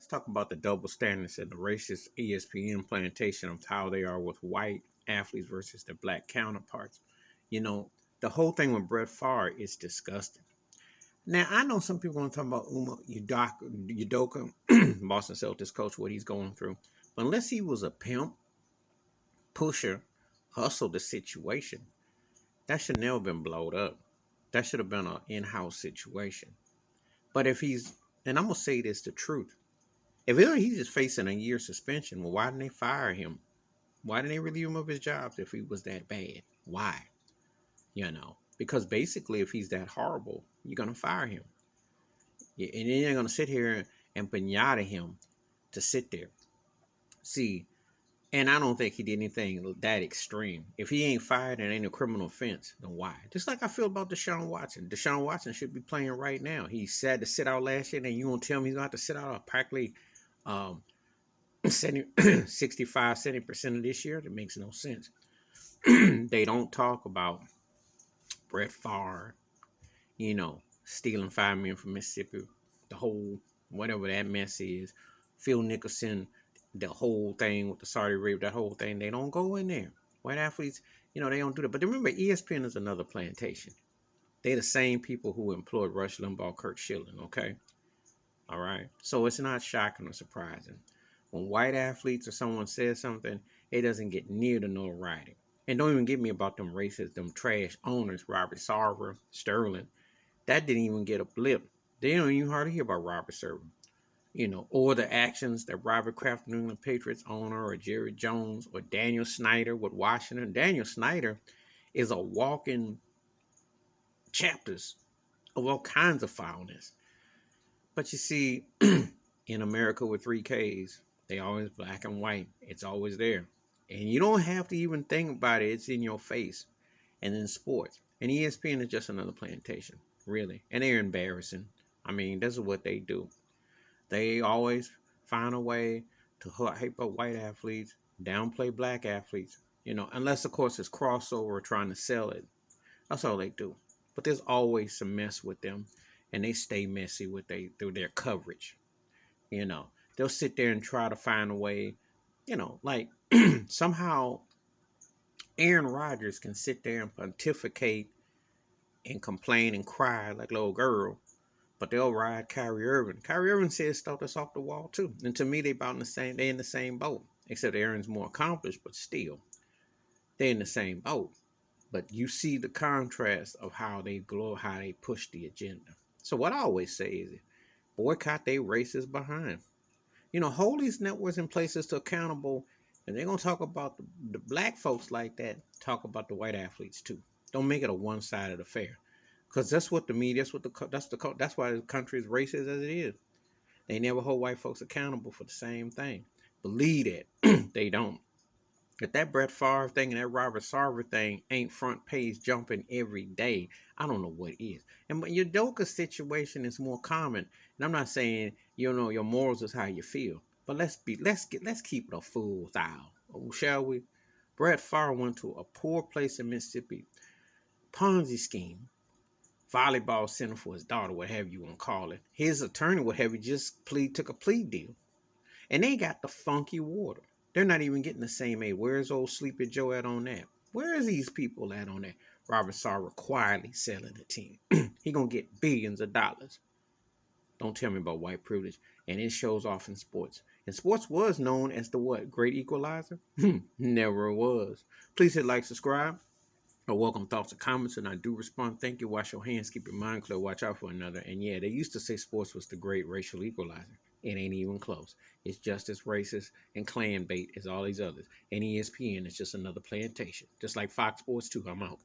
Let's talk about the double standards and the racist ESPN plantation of how they are with white athletes versus their black counterparts. You know, the whole thing with Brett Favre is disgusting. Now, I know some people want to talk about Udoka, Boston Celtics coach, what he's going through. But unless he was a pimp, pusher, hustle the situation, that should never been blowed up. That should have been an in-house situation. But if he's, and I'm going to say this the truth, if he's just facing a year suspension, well, why didn't they fire him? Why didn't they relieve him of his job if he was that bad? Why? Because basically, if he's that horrible, you're going to fire him. And then you're going to sit here and pinata him to sit there. See, and I don't think he did anything that extreme. If he ain't fired and ain't a criminal offense, then why? Just like I feel about Deshaun Watson. Deshaun Watson should be playing right now. He said to sit out last year, and you gonna tell me he's gonna have to sit out practically 65, 70% of this year? That makes no sense. They don't talk about Brett Favre, stealing $5 million from Mississippi, the whole whatever that mess is. Phil Nicholson, the whole thing with the Saudi Arabia, that whole thing, they don't go in there. White athletes, they don't do that. But remember, ESPN is another plantation. They're the same people who employed Rush Limbaugh, Kurt Schilling, okay? All right? So it's not shocking or surprising. When white athletes or someone says something, it doesn't get near the notoriety. And don't even get me about them racist, them trash owners, Robert Sarver, Sterling. That didn't even get a blip. They don't even hardly hear about Robert Sarver. Or the actions that Robert Kraft, New England Patriots owner, or Jerry Jones, or Daniel Snyder with Washington. Daniel Snyder is a walking chapters of all kinds of foulness. But you see, in America with 3Ks, they always black and white. It's always there. And you don't have to even think about it. It's in your face. And in sports. And ESPN is just another plantation, really. And they're embarrassing. I mean, this is what they do. They always find a way to hype up white athletes, downplay black athletes, unless, of course, it's crossover trying to sell it. That's all they do. But there's always some mess with them, and they stay messy through their coverage. They'll sit there and try to find a way, like somehow Aaron Rodgers can sit there and pontificate and complain and cry like a little girl. But they'll ride Kyrie Irving. Kyrie Irving says stuff that's off the wall too. And to me, they're in the same boat. Except Aaron's more accomplished, but still, they're in the same boat. But you see the contrast of how they glow, how they push the agenda. So what I always say is, boycott they racist behind. Hold these networks in places to accountable, and they're gonna talk about the black folks like that. Talk about the white athletes too. Don't make it a one-sided affair. Because that's what the media, that's why the country is racist as it is. They never hold white folks accountable for the same thing. Believe that. They don't. If that Brett Favre thing and that Robert Sarver thing ain't front page jumping every day, I don't know what is. And but your Udoka situation is more common. And I'm not saying your morals is how you feel. But let's keep it a fool's style. Shall we? Brett Favre went to a poor place in Mississippi. Ponzi scheme. Volleyball center for his daughter, whatever you want to call it. His attorney, whatever, just took a plea deal. And they got the funky water. They're not even getting the same aid. Where's old Sleepy Joe at on that? Where is these people at on that? Robert Sarver quietly selling the team. He gonna get billions of dollars. Don't tell me about white privilege. And it shows off in sports. And sports was known as the what? Great equalizer? Never was. Please hit like, subscribe. Or welcome thoughts and comments, and I do respond. Thank you. Wash your hands. Keep your mind clear. Watch out for another. And yeah, they used to say sports was the great racial equalizer. It ain't even close. It's just as racist and clan bait as all these others. And ESPN is just another plantation. Just like Fox Sports too. I'm out.